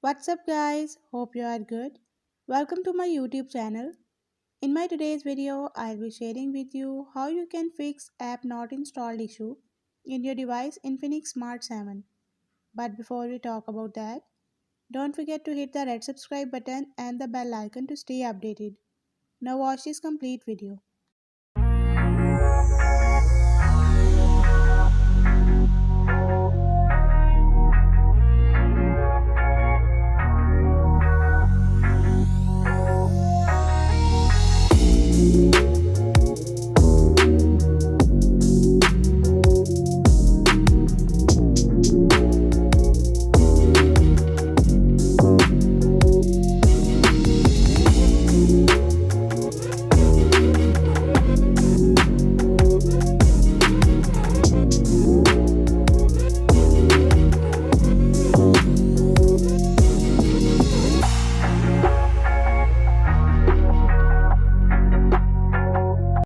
What's up, guys? Hope you are good. Welcome to my YouTube channel. In my today's video, I'll be sharing with you how you can fix app not installed issue in your device Infinix Smart 7. But before we talk about that, don't forget to hit the red subscribe button and the bell icon to stay updated. Now watch this complete video.